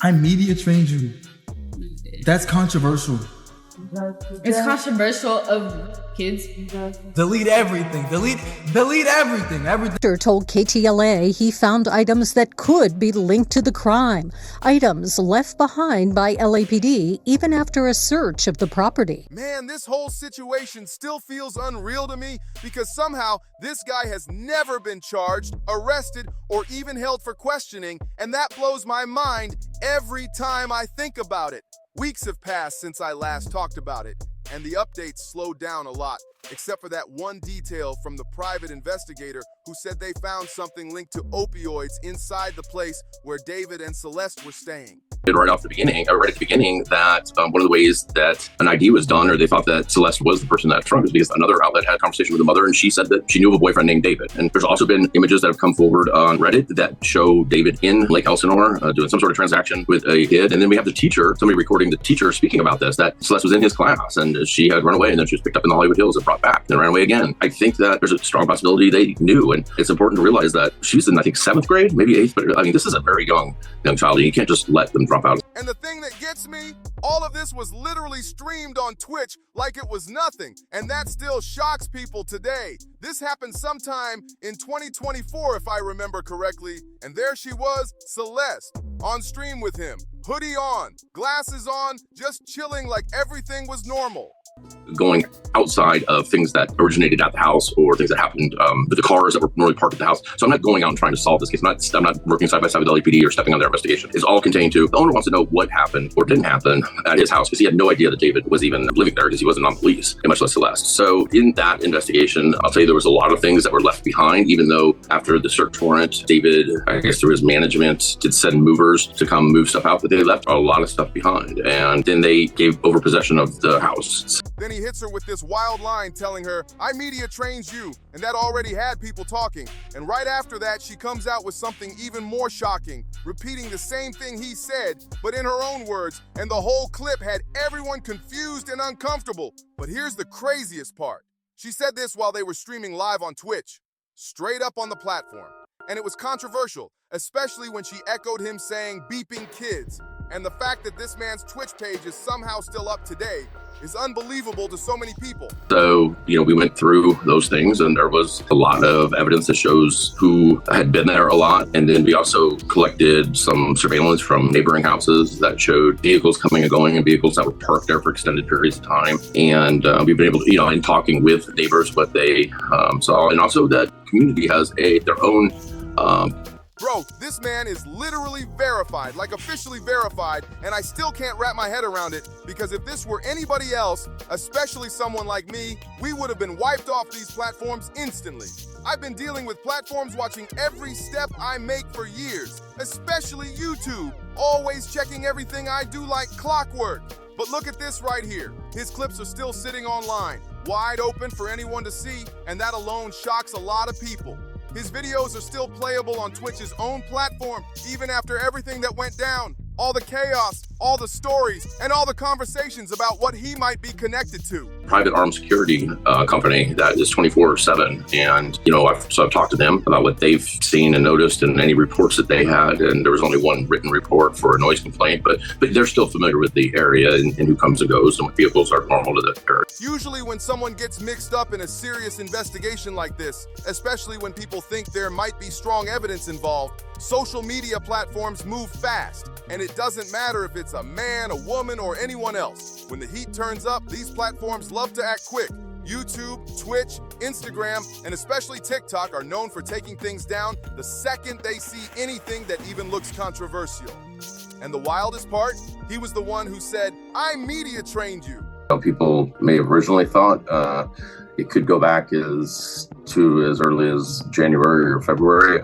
I media trained you. That's controversial. It's controversial of kids. Delete everything. Delete everything. Doctor told KTLA he found items that could be linked to the crime. Items left behind by LAPD even after a search of the property. Man, this whole situation still feels unreal to me because somehow this guy has never been charged, arrested, or even held for questioning, and that blows my mind every time I think about it. Weeks have passed since I last talked about it, and the updates slowed down a lot, except for that one detail from the private investigator who said they found something linked to opioids inside the place where David and Celeste were staying. Right at the beginning, that one of the ways that an ID was done, or they thought that Celeste was the person that trunk, is because another outlet had a conversation with the mother, and she said that she knew of a boyfriend named David. And there's also been images that have come forward on Reddit that show David in Lake Elsinore doing some sort of transaction with a kid. And then we have the teacher, somebody recording the teacher speaking about this, that Celeste was in his class and she had run away, and then she was picked up in the Hollywood Hills and brought back, and then ran away again. I think that there's a strong possibility they knew, and it's important to realize that she's in, I think, 7th grade, maybe 8th, but I mean, this is a very young child, and you can't just let them drop out. And the thing that gets me, all of this was literally streamed on Twitch like it was nothing, and that still shocks people today. This happened sometime in 2024, if I remember correctly, and there she was, Celeste, on stream with him, hoodie on, glasses on, just chilling like everything was normal. Going outside of things that originated at the house or things that happened with the cars that were normally parked at the house. So I'm not going out and trying to solve this case. I'm not working side by side with LAPD or stepping on their investigation. It's all contained to the owner wants to know what happened or didn't happen at his house, because he had no idea that David was even living there, because he wasn't on police, and much less Celeste. So in that investigation, I'll tell you, there was a lot of things that were left behind, even though after the search warrant, David, I guess through his management, did send movers to come move stuff out, but they left a lot of stuff behind. And then they gave over possession of the house. Then he hits her with this wild line telling her, "I media trains you," and that already had people talking. And right after that, she comes out with something even more shocking, repeating the same thing he said, but in her own words, and the whole clip had everyone confused and uncomfortable. But here's the craziest part. She said this while they were streaming live on Twitch, straight up on the platform. And it was controversial, especially when she echoed him saying beeping kids. And the fact that this man's Twitch page is somehow still up today is unbelievable to so many people. So, we went through those things, and there was a lot of evidence that shows who had been there a lot. And then we also collected some surveillance from neighboring houses that showed vehicles coming and going, and vehicles that were parked there for extended periods of time. And we've been able to, in talking with neighbors, what they saw. And also that community has their own Bro, this man is literally verified, like officially verified, and I still can't wrap my head around it, because if this were anybody else, especially someone like me, we would have been wiped off these platforms instantly. I've been dealing with platforms watching every step I make for years, especially YouTube, always checking everything I do like clockwork. But look at this right here. His clips are still sitting online, wide open for anyone to see, and that alone shocks a lot of people. His videos are still playable on Twitch's own platform, even after everything that went down. All the chaos, all the stories, and all the conversations about what he might be connected to. Private armed security company that is 24/7. And, I've talked to them about what they've seen and noticed and any reports that they had. And there was only one written report for a noise complaint, but they're still familiar with the area and who comes and goes and what vehicles are normal to the area. Usually when someone gets mixed up in a serious investigation like this, especially when people think there might be strong evidence involved, social media platforms move fast. And it doesn't matter if it's a man, a woman, or anyone else. When the heat turns up, these platforms love to act quick. YouTube, Twitch, Instagram, and especially TikTok are known for taking things down the second they see anything that even looks controversial. And the wildest part, he was the one who said, "I media trained you." People may have originally thought it could go back as early as January or February,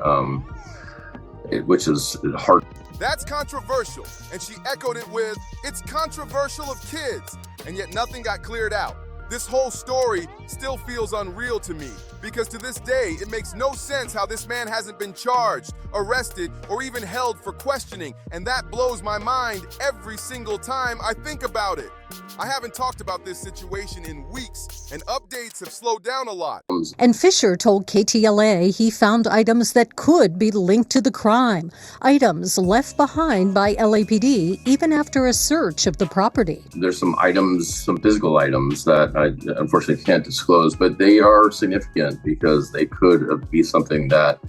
which is hard. That's controversial, and she echoed it with, "It's controversial of kids," and yet nothing got cleared out. This whole story still feels unreal to me, because to this day, it makes no sense how this man hasn't been charged, arrested, or even held for questioning, and that blows my mind every single time I think about it. I haven't talked about this situation in weeks, and updates have slowed down a lot. And Fisher told KTLA he found items that could be linked to the crime, items left behind by LAPD even after a search of the property. There's some items, some physical items that I unfortunately can't disclose, but they are significant because they could be something that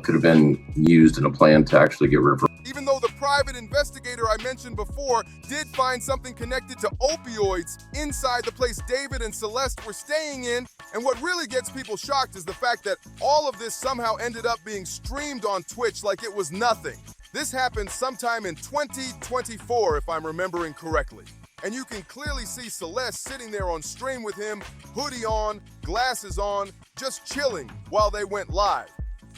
could have been used in a plan to actually get rid of. Even though the private investigator I mentioned before did find something connected to opioids inside the place David and Celeste were staying in, and what really gets people shocked is the fact that all of this somehow ended up being streamed on Twitch like it was nothing. This happened sometime in 2024, if I'm remembering correctly. And you can clearly see Celeste sitting there on stream with him, hoodie on, glasses on, just chilling while they went live.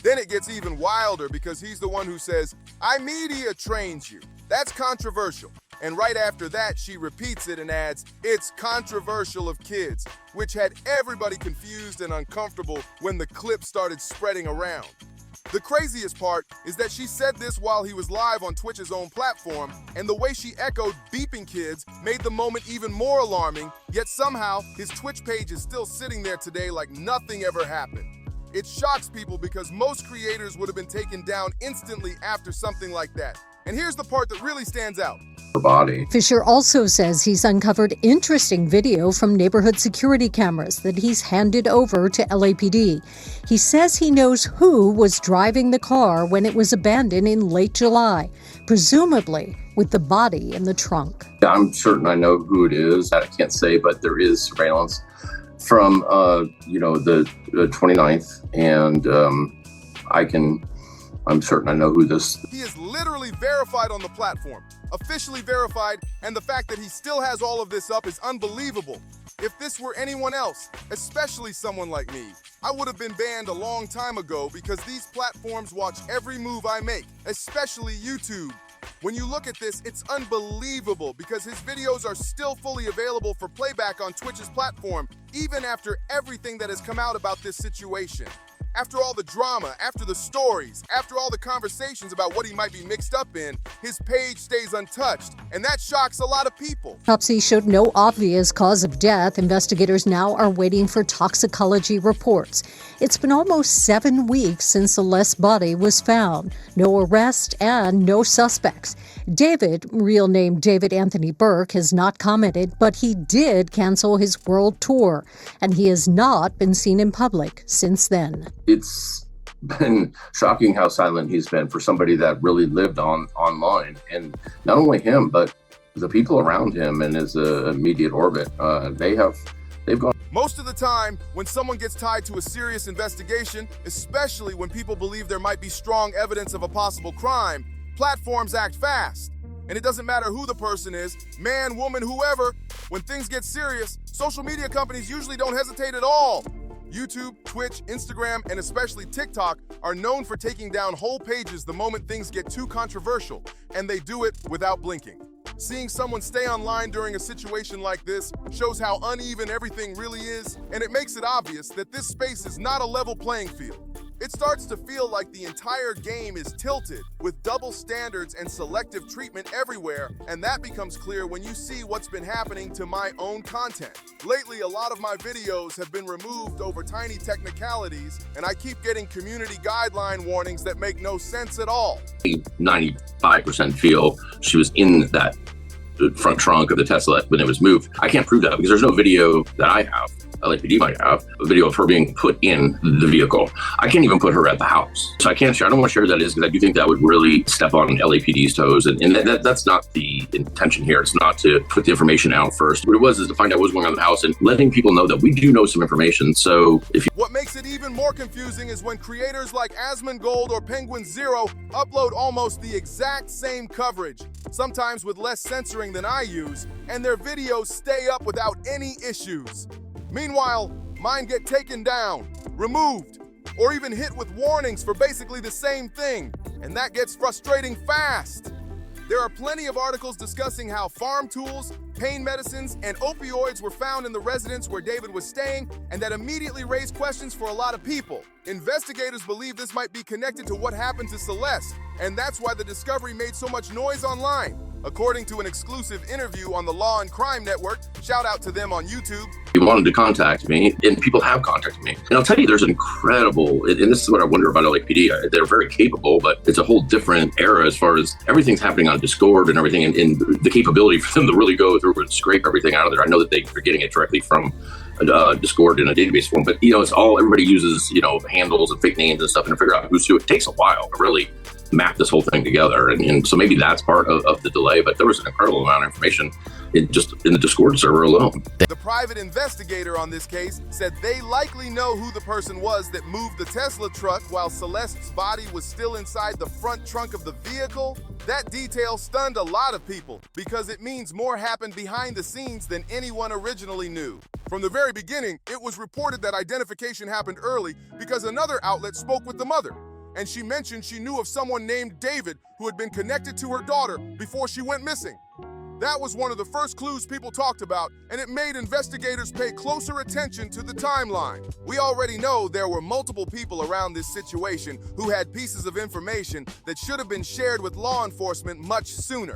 Then it gets even wilder because he's the one who says, "I media trained you." That's controversial. And right after that, she repeats it and adds, "It's controversial of kids," which had everybody confused and uncomfortable when the clip started spreading around. The craziest part is that she said this while he was live on Twitch's own platform, and the way she echoed beeping kids made the moment even more alarming, yet somehow his Twitch page is still sitting there today like nothing ever happened. It shocks people because most creators would have been taken down instantly after something like that. And here's the part that really stands out. Body. Fisher also says he's uncovered interesting video from neighborhood security cameras that he's handed over to LAPD. He says he knows who was driving the car when it was abandoned in late July, presumably with the body in the trunk. I'm certain I know who it is. I can't say, but there is surveillance from the 29th, and I'm certain I know who this. He is literally verified on the platform, officially verified, and the fact that he still has all of this up is unbelievable. If this were anyone else, especially someone like me, I would have been banned a long time ago because these platforms watch every move I make, especially YouTube. When you look at this, it's unbelievable because his videos are still fully available for playback on Twitch's platform, even after everything that has come out about this situation. After all the drama, after the stories, after all the conversations about what he might be mixed up in, his page stays untouched, and that shocks a lot of people. Autopsy showed no obvious cause of death. Investigators now are waiting for toxicology reports. It's been almost 7 weeks since Celeste's body was found. No arrest and no suspects. David, real name David Anthony Burke, has not commented, but he did cancel his world tour, and he has not been seen in public since then. It's been shocking how silent he's been for somebody that really lived online. And not only him, but the people around him and his immediate orbit, they've gone. Most of the time, when someone gets tied to a serious investigation, especially when people believe there might be strong evidence of a possible crime, platforms act fast. And it doesn't matter who the person is, man, woman, whoever, when things get serious, social media companies usually don't hesitate at all. YouTube, Twitch, Instagram, and especially TikTok are known for taking down whole pages the moment things get too controversial, and they do it without blinking. Seeing someone stay online during a situation like this shows how uneven everything really is, and it makes it obvious that this space is not a level playing field. It starts to feel like the entire game is tilted, with double standards and selective treatment everywhere, and that becomes clear when you see what's been happening to my own content. Lately, a lot of my videos have been removed over tiny technicalities, and I keep getting community guideline warnings that make no sense at all. 95% feel she was in that front trunk of the Tesla when it was moved. I can't prove that because there's no video that I have. LAPD might have a video of her being put in the vehicle. I can't even put her at the house. So I can't share. I don't want to share who that is because I do think that would really step on LAPD's toes. And that's not the intention here. It's not to put the information out first. What it was is to find out what was going on in the house and letting people know that we do know some information. So if you... What makes it even more confusing is when creators like Asmongold or Penguin Zero upload almost the exact same coverage, sometimes with less censoring than I use, and their videos stay up without any issues. Meanwhile, mine get taken down, removed, or even hit with warnings for basically the same thing, and that gets frustrating fast. There are plenty of articles discussing how farm tools, pain medicines, and opioids were found in the residence where David was staying, and that immediately raised questions for a lot of people. Investigators believe this might be connected to what happened to Celeste, and that's why the discovery made so much noise online. According to an exclusive interview on the Law and Crime Network, shout out to them on YouTube, He wanted to contact me, and people have contacted me. And I'll tell you, there's an incredible, and this is what I wonder about LAPD. They're very capable, but it's a whole different era as far as everything's happening on Discord and everything, and the capability for them to really go through and scrape everything out of there. I know that they're getting it directly from Discord in a database form, but it's all, everybody uses handles and fake names and stuff, and to figure out who's who. It takes a while to really map this whole thing together, and so maybe that's part of the delay. But there was an incredible amount of information in the Discord server alone. the private investigator on this case said they likely know who the person was that moved the Tesla truck while Celeste's body was still inside the front trunk of the vehicle. That detail stunned a lot of people because it means more happened behind the scenes than anyone originally knew. From the very beginning, it was reported that identification happened early because another outlet spoke with the mother, and she mentioned she knew of someone named David who had been connected to her daughter before she went missing. That was one of the first clues people talked about, and it made investigators pay closer attention to the timeline. We already know there were multiple people around this situation who had pieces of information that should have been shared with law enforcement much sooner.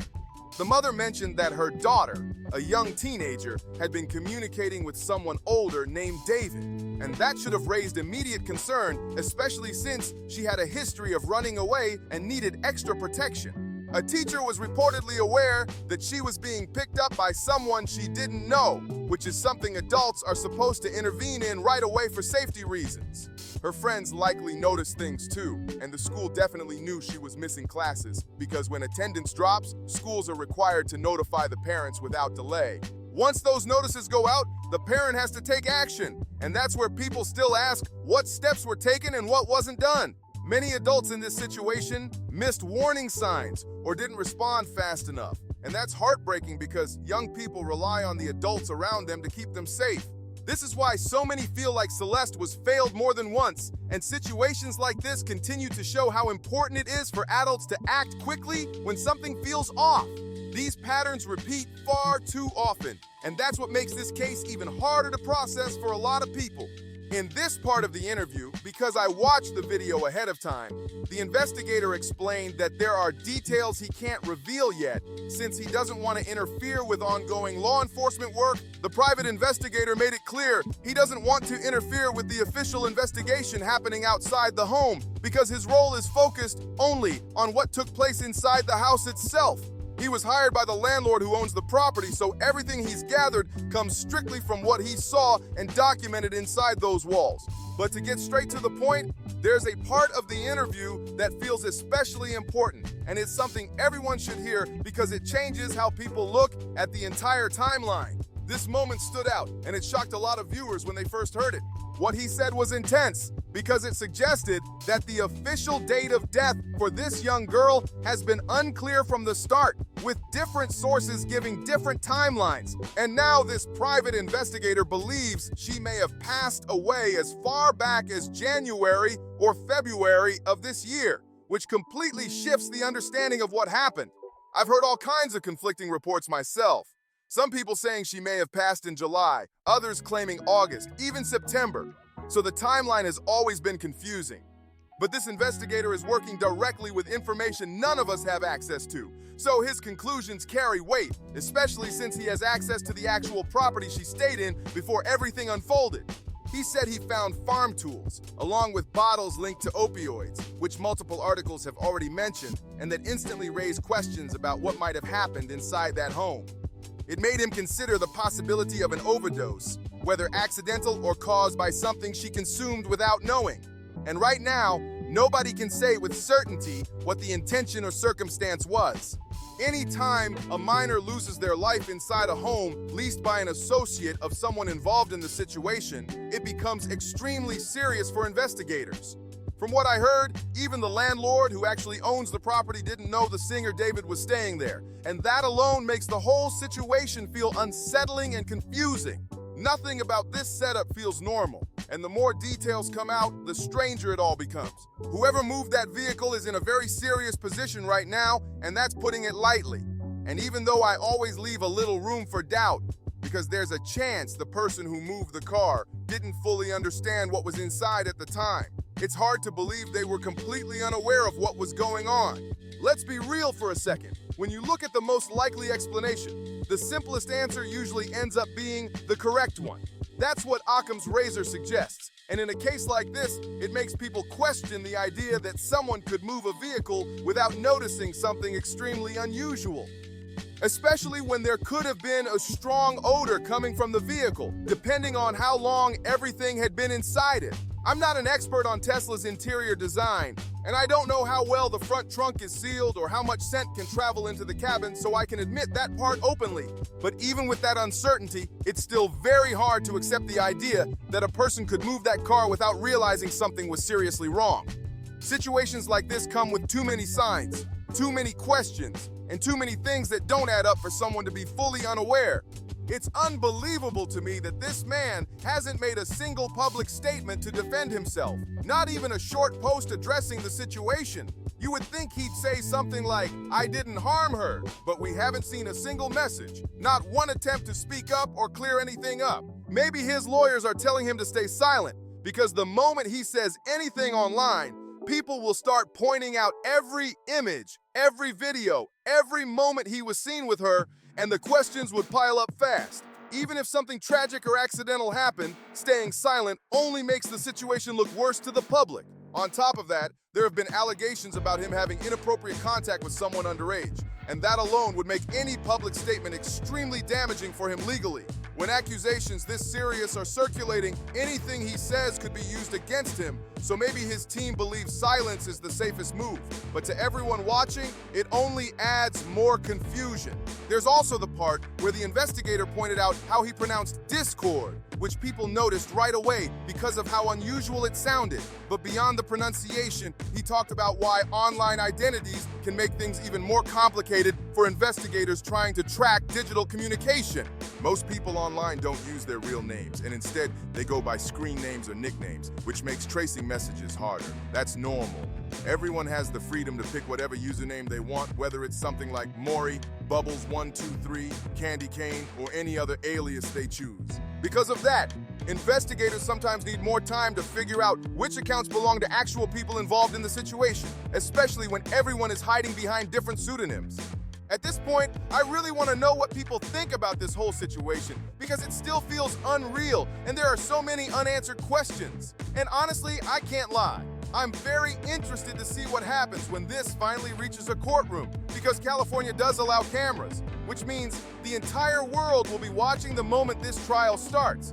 The mother mentioned that her daughter, a young teenager, had been communicating with someone older named David, and that should have raised immediate concern, especially since she had a history of running away and needed extra protection. A teacher was reportedly aware that she was being picked up by someone she didn't know, which is something adults are supposed to intervene in right away for safety reasons. Her friends likely noticed things too, and the school definitely knew she was missing classes, because when attendance drops, schools are required to notify the parents without delay. Once those notices go out, the parent has to take action, and that's where people still ask what steps were taken and what wasn't done. Many adults in this situation missed warning signs or didn't respond fast enough. And that's heartbreaking because young people rely on the adults around them to keep them safe. This is why so many feel like Celeste was failed more than once, and situations like this continue to show how important it is for adults to act quickly when something feels off. These patterns repeat far too often, and that's what makes this case even harder to process for a lot of people. In this part of the interview, because I watched the video ahead of time, the investigator explained that there are details he can't reveal yet, since he doesn't want to interfere with ongoing law enforcement work. The private investigator made it clear he doesn't want to interfere with the official investigation happening outside the home, because his role is focused only on what took place inside the house itself. He was hired by the landlord who owns the property, so everything he's gathered comes strictly from what he saw and documented inside those walls. But to get straight to the point, there's a part of the interview that feels especially important, and it's something everyone should hear because it changes how people look at the entire timeline. This moment stood out, and it shocked a lot of viewers when they first heard it. What he said was intense because it suggested that the official date of death for this young girl has been unclear from the start, with different sources giving different timelines. And now this private investigator believes she may have passed away as far back as January or February of this year, which completely shifts the understanding of what happened. I've heard all kinds of conflicting reports myself. Some people saying she may have passed in July, others claiming August, even September. So the timeline has always been confusing. But this investigator is working directly with information none of us have access to. So his conclusions carry weight, especially since he has access to the actual property she stayed in before everything unfolded. He said he found farm tools, along with bottles linked to opioids, which multiple articles have already mentioned, and that instantly raised questions about what might have happened inside that home. It made him consider the possibility of an overdose, whether accidental or caused by something she consumed without knowing. And right now, nobody can say with certainty what the intention or circumstance was. Anytime a minor loses their life inside a home leased by an associate of someone involved in the situation, it becomes extremely serious for investigators. From what I heard, even the landlord who actually owns the property didn't know the singer David was staying there, and that alone makes the whole situation feel unsettling and confusing. Nothing about this setup feels normal, and the more details come out, the stranger it all becomes. Whoever moved that vehicle is in a very serious position right now, and that's putting it lightly. And even though I always leave a little room for doubt, because there's a chance the person who moved the car didn't fully understand what was inside at the time, it's hard to believe they were completely unaware of what was going on. Let's be real for a second. When you look at the most likely explanation, the simplest answer usually ends up being the correct one. That's what Occam's razor suggests. And in a case like this, it makes people question the idea that someone could move a vehicle without noticing something extremely unusual. Especially when there could have been a strong odor coming from the vehicle, depending on how long everything had been inside it. I'm not an expert on Tesla's interior design, and I don't know how well the front trunk is sealed or how much scent can travel into the cabin, so I can admit that part openly. But even with that uncertainty, it's still very hard to accept the idea that a person could move that car without realizing something was seriously wrong. Situations like this come with too many signs, too many questions, and too many things that don't add up for someone to be fully unaware. It's unbelievable to me that this man hasn't made a single public statement to defend himself, not even a short post addressing the situation. You would think he'd say something like, "I didn't harm her," but we haven't seen a single message, not one attempt to speak up or clear anything up. Maybe his lawyers are telling him to stay silent, because the moment he says anything online, people will start pointing out every image, every video, every moment he was seen with her, and the questions would pile up fast. Even if something tragic or accidental happened, staying silent only makes the situation look worse to the public. On top of that, there have been allegations about him having inappropriate contact with someone underage, and that alone would make any public statement extremely damaging for him legally. When accusations this serious are circulating, anything he says could be used against him, so maybe his team believes silence is the safest move. But to everyone watching, it only adds more confusion. There's also the part where the investigator pointed out how he pronounced Discord, which people noticed right away because of how unusual it sounded. But beyond the pronunciation, he talked about why online identities can make things even more complicated for investigators trying to track digital communication. Most people online don't use their real names, and instead they go by screen names or nicknames, which makes tracing messages harder. That's normal. Everyone has the freedom to pick whatever username they want, whether it's something like Maury, Bubbles123, Candy Cane, or any other alias they choose. Because of that, investigators sometimes need more time to figure out which accounts belong to actual people involved in the situation, especially when everyone is hiding behind different pseudonyms. At this point, I really want to know what people think about this whole situation, because it still feels unreal and there are so many unanswered questions. And honestly, I can't lie. I'm very interested to see what happens when this finally reaches a courtroom, because California does allow cameras, which means the entire world will be watching the moment this trial starts.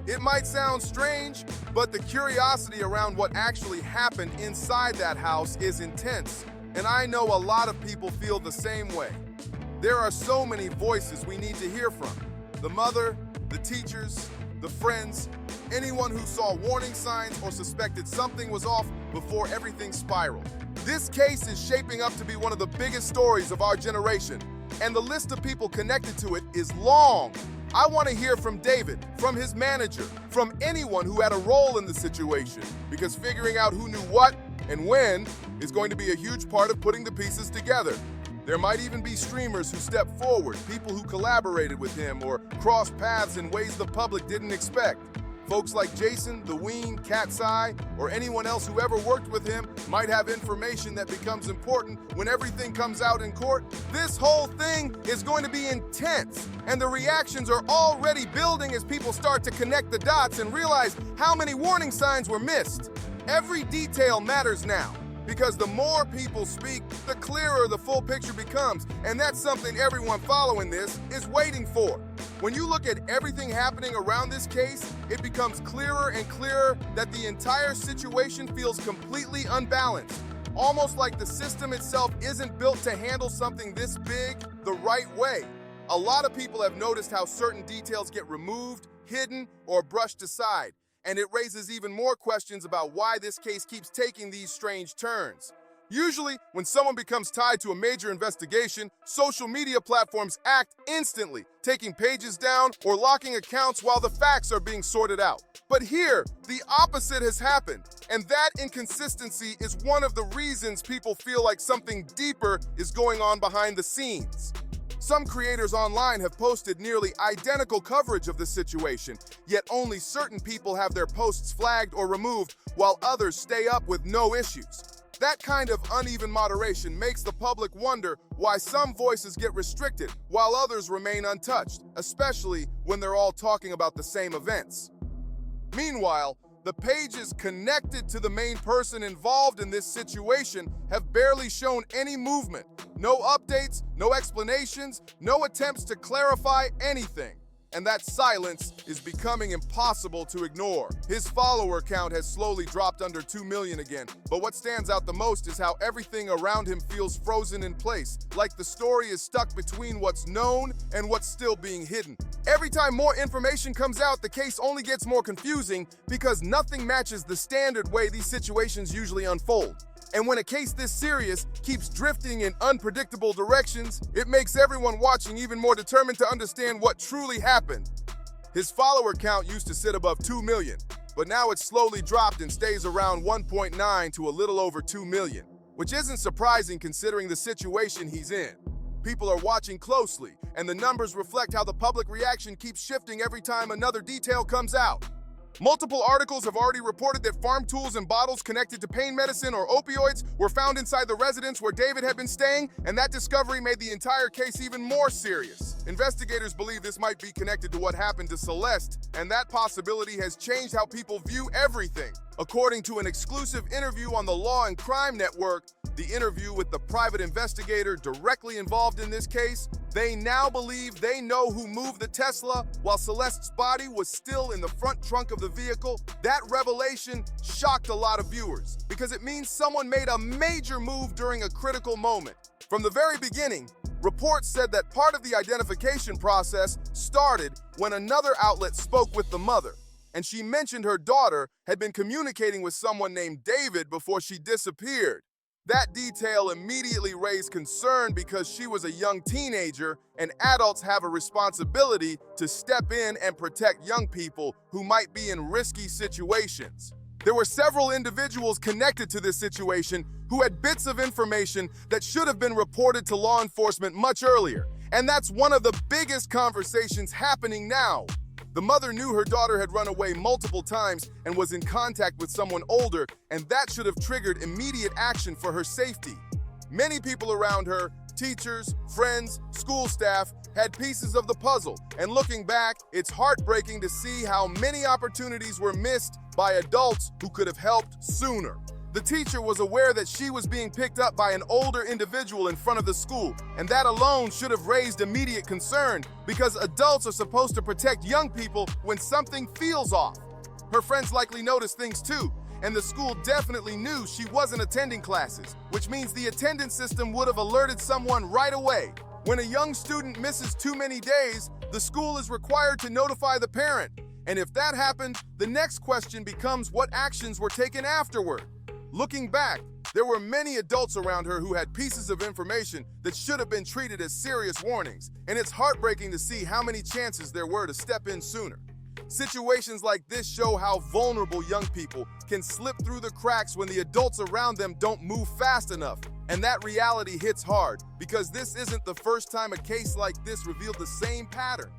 It might sound strange, but the curiosity around what actually happened inside that house is intense, and I know a lot of people feel the same way. There are so many voices we need to hear from. The mother, the teachers, the friends, anyone who saw warning signs or suspected something was off before everything spiraled. This case is shaping up to be one of the biggest stories of our generation, and the list of people connected to it is long. I want to hear from David, from his manager, from anyone who had a role in the situation, because figuring out who knew what and when is going to be a huge part of putting the pieces together. There might even be streamers who stepped forward, people who collaborated with him or crossed paths in ways the public didn't expect. Folks like Jason, The Ween, Cat's Eye, or anyone else who ever worked with him might have information that becomes important when everything comes out in court. This whole thing is going to be intense, and the reactions are already building as people start to connect the dots and realize how many warning signs were missed. Every detail matters now, because the more people speak, the clearer the full picture becomes, and that's something everyone following this is waiting for. When you look at everything happening around this case, it becomes clearer and clearer that the entire situation feels completely unbalanced, almost like the system itself isn't built to handle something this big the right way. A lot of people have noticed how certain details get removed, hidden, or brushed aside, and it raises even more questions about why this case keeps taking these strange turns. Usually, when someone becomes tied to a major investigation, social media platforms act instantly, taking pages down or locking accounts while the facts are being sorted out. But here, the opposite has happened, and that inconsistency is one of the reasons people feel like something deeper is going on behind the scenes. Some creators online have posted nearly identical coverage of the situation, yet only certain people have their posts flagged or removed, while others stay up with no issues. That kind of uneven moderation makes the public wonder why some voices get restricted while others remain untouched, especially when they're all talking about the same events. Meanwhile, the pages connected to the main person involved in this situation have barely shown any movement. No updates, no explanations, no attempts to clarify anything. And that silence is becoming impossible to ignore. His follower count has slowly dropped under 2 million again, but what stands out the most is how everything around him feels frozen in place, like the story is stuck between what's known and what's still being hidden. Every time more information comes out, the case only gets more confusing because nothing matches the standard way these situations usually unfold. And when a case this serious keeps drifting in unpredictable directions, it makes everyone watching even more determined to understand what truly happened. His follower count used to sit above 2 million, but now it's slowly dropped and stays around 1.9 to a little over 2 million, which isn't surprising considering the situation he's in. People are watching closely, and the numbers reflect how the public reaction keeps shifting every time another detail comes out. Multiple articles have already reported that farm tools and bottles connected to pain medicine or opioids were found inside the residence where David had been staying, and that discovery made the entire case even more serious. Investigators believe this might be connected to what happened to Celeste, and that possibility has changed how people view everything. According to an exclusive interview on the Law and Crime Network, the interview with the private investigator directly involved in this case, they now believe they know who moved the Tesla while Celeste's body was still in the front trunk of the vehicle. That revelation shocked a lot of viewers because it means someone made a major move during a critical moment. From the very beginning, reports said that part of the identification process started when another outlet spoke with the mother, and she mentioned her daughter had been communicating with someone named David before she disappeared. That detail immediately raised concern because she was a young teenager, and adults have a responsibility to step in and protect young people who might be in risky situations. There were several individuals connected to this situation who had bits of information that should have been reported to law enforcement much earlier, and that's one of the biggest conversations happening now. The mother knew her daughter had run away multiple times and was in contact with someone older, and that should have triggered immediate action for her safety. Many people around her, teachers, friends, school staff, had pieces of the puzzle, and looking back, it's heartbreaking to see how many opportunities were missed by adults who could have helped sooner. The teacher was aware that she was being picked up by an older individual in front of the school, and that alone should have raised immediate concern because adults are supposed to protect young people when something feels off. Her friends likely noticed things too, and the school definitely knew she wasn't attending classes, which means the attendance system would have alerted someone right away. When a young student misses too many days, the school is required to notify the parent, and if that happened, the next question becomes what actions were taken afterward. Looking back, there were many adults around her who had pieces of information that should have been treated as serious warnings, and it's heartbreaking to see how many chances there were to step in sooner. Situations like this show how vulnerable young people can slip through the cracks when the adults around them don't move fast enough, and that reality hits hard because this isn't the first time a case like this revealed the same pattern.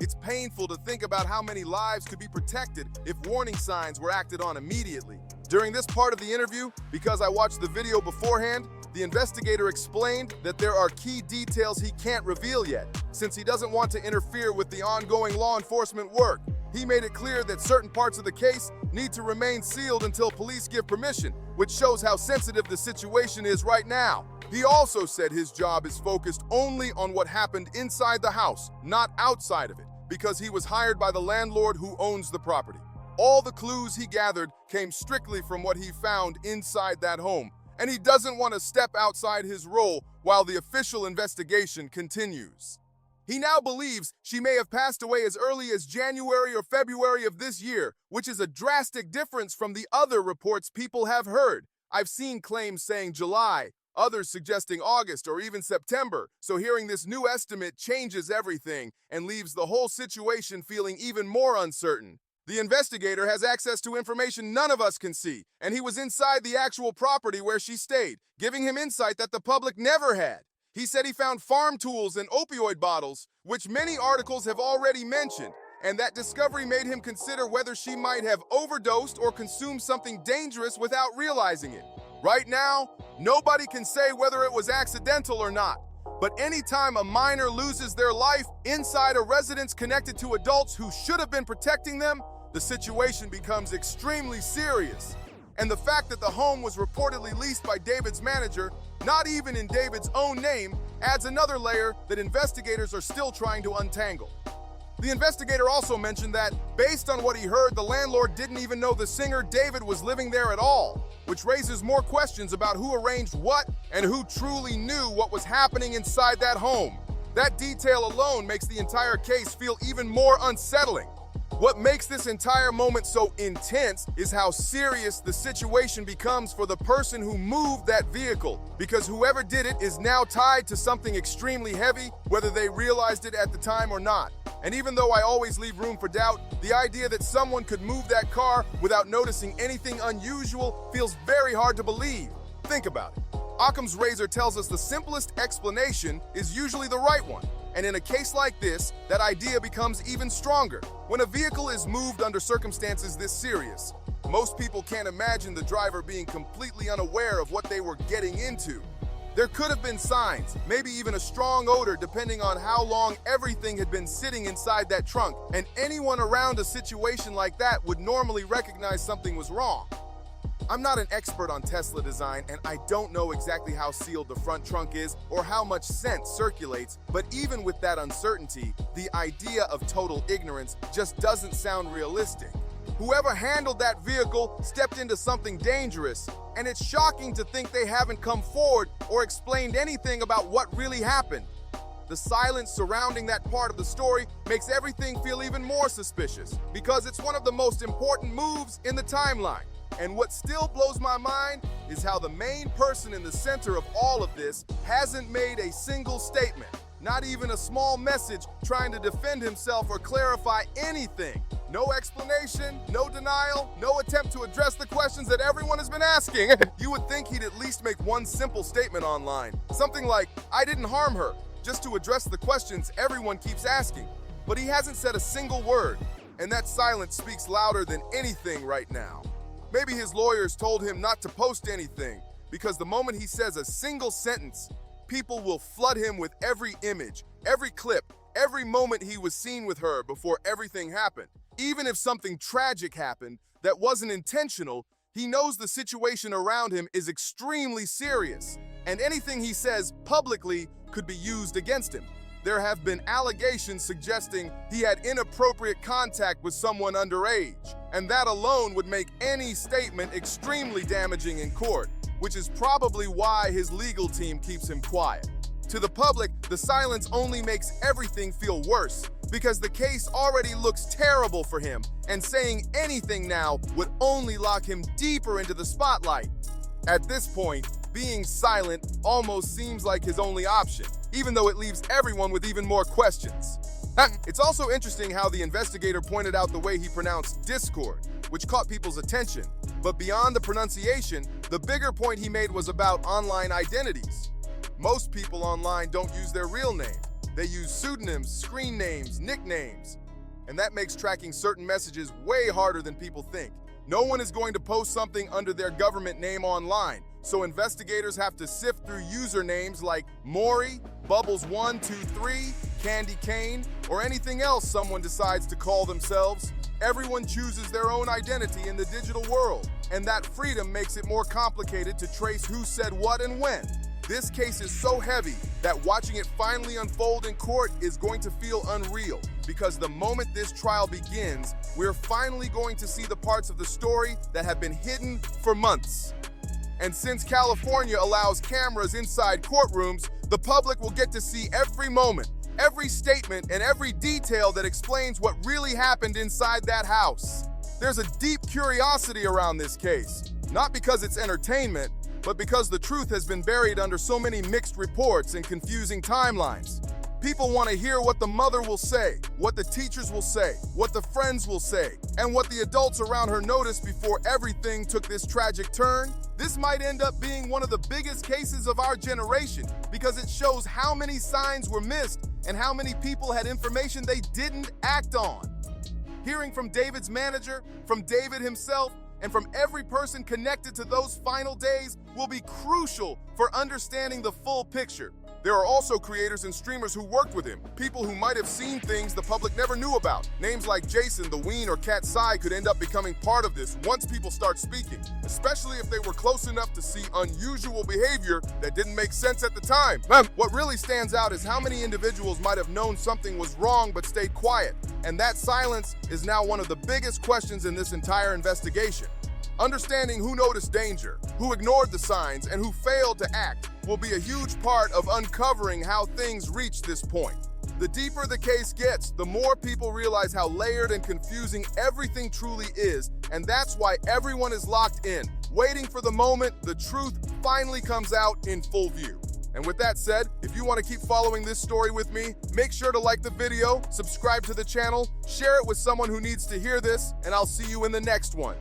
It's painful to think about how many lives could be protected if warning signs were acted on immediately. During this part of the interview, because I watched the video beforehand, the investigator explained that there are key details he can't reveal yet, since he doesn't want to interfere with the ongoing law enforcement work. He made it clear that certain parts of the case need to remain sealed until police give permission, which shows how sensitive the situation is right now. He also said his job is focused only on what happened inside the house, not outside of it, because he was hired by the landlord who owns the property. All the clues he gathered came strictly from what he found inside that home, and he doesn't want to step outside his role while the official investigation continues. He now believes she may have passed away as early as January or February of this year, which is a drastic difference from the other reports people have heard. I've seen claims saying July, others suggesting August or even September, so hearing this new estimate changes everything and leaves the whole situation feeling even more uncertain. The investigator has access to information none of us can see, and he was inside the actual property where she stayed, giving him insight that the public never had. He said he found farm tools and opioid bottles, which many articles have already mentioned, and that discovery made him consider whether she might have overdosed or consumed something dangerous without realizing it. Right now, nobody can say whether it was accidental or not. But anytime a minor loses their life inside a residence connected to adults who should have been protecting them, the situation becomes extremely serious. And the fact that the home was reportedly leased by David's manager, not even in David's own name, adds another layer that investigators are still trying to untangle. The investigator also mentioned that, based on what he heard, the landlord didn't even know the singer David was living there at all, which raises more questions about who arranged what and who truly knew what was happening inside that home. That detail alone makes the entire case feel even more unsettling. What makes this entire moment so intense is how serious the situation becomes for the person who moved that vehicle, because whoever did it is now tied to something extremely heavy, whether they realized it at the time or not. And even though I always leave room for doubt, the idea that someone could move that car without noticing anything unusual feels very hard to believe. Think about it. Occam's razor tells us the simplest explanation is usually the right one. And in a case like this, that idea becomes even stronger. When a vehicle is moved under circumstances this serious, most people can't imagine the driver being completely unaware of what they were getting into. There could have been signs, maybe even a strong odor depending on how long everything had been sitting inside that trunk, and anyone around a situation like that would normally recognize something was wrong. I'm not an expert on Tesla design, and I don't know exactly how sealed the front trunk is or how much scent circulates, but even with that uncertainty, the idea of total ignorance just doesn't sound realistic. Whoever handled that vehicle stepped into something dangerous, and it's shocking to think they haven't come forward or explained anything about what really happened. The silence surrounding that part of the story makes everything feel even more suspicious, because it's one of the most important moves in the timeline. And what still blows my mind is how the main person in the center of all of this hasn't made a single statement, not even a small message trying to defend himself or clarify anything. No explanation, no denial, no attempt to address the questions that everyone has been asking. You would think he'd at least make one simple statement online. Something like, "I didn't harm her," just to address the questions everyone keeps asking. But he hasn't said a single word, and that silence speaks louder than anything right now. Maybe his lawyers told him not to post anything, because the moment he says a single sentence, people will flood him with every image, every clip, every moment he was seen with her before everything happened. Even if something tragic happened that wasn't intentional, he knows the situation around him is extremely serious, and anything he says publicly could be used against him. There have been allegations suggesting he had inappropriate contact with someone underage, and that alone would make any statement extremely damaging in court, which is probably why his legal team keeps him quiet. To the public, the silence only makes everything feel worse, because the case already looks terrible for him, and saying anything now would only lock him deeper into the spotlight. At this point, being silent almost seems like his only option, even though it leaves everyone with even more questions. It's also interesting how the investigator pointed out the way he pronounced Discord, which caught people's attention. But beyond the pronunciation, the bigger point he made was about online identities. Most people online don't use their real name. They use pseudonyms, screen names, nicknames. And that makes tracking certain messages way harder than people think. No one is going to post something under their government name online, so investigators have to sift through usernames like Maury, Bubbles123, Candy Cane, or anything else someone decides to call themselves. Everyone chooses their own identity in the digital world, and that freedom makes it more complicated to trace who said what and when. This case is so heavy that watching it finally unfold in court is going to feel unreal, because the moment this trial begins, we're finally going to see the parts of the story that have been hidden for months. And since California allows cameras inside courtrooms, the public will get to see every moment, every statement, and every detail that explains what really happened inside that house. There's a deep curiosity around this case, not because it's entertainment, but because the truth has been buried under so many mixed reports and confusing timelines. People want to hear what the mother will say, what the teachers will say, what the friends will say, and what the adults around her noticed before everything took this tragic turn. This might end up being one of the biggest cases of our generation, because it shows how many signs were missed and how many people had information they didn't act on. Hearing from David's manager, from David himself, and from every person connected to those final days will be crucial for understanding the full picture. There are also creators and streamers who worked with him, people who might have seen things the public never knew about. Names like Jason, the Ween, or Cat Sai could end up becoming part of this once people start speaking, especially if they were close enough to see unusual behavior that didn't make sense at the time. What really stands out is how many individuals might have known something was wrong but stayed quiet, and that silence is now one of the biggest questions in this entire investigation. Understanding who noticed danger, who ignored the signs, and who failed to act will be a huge part of uncovering how things reached this point. The deeper the case gets, the more people realize how layered and confusing everything truly is, and that's why everyone is locked in, waiting for the moment the truth finally comes out in full view. And with that said, if you want to keep following this story with me, make sure to like the video, subscribe to the channel, share it with someone who needs to hear this, and I'll see you in the next one.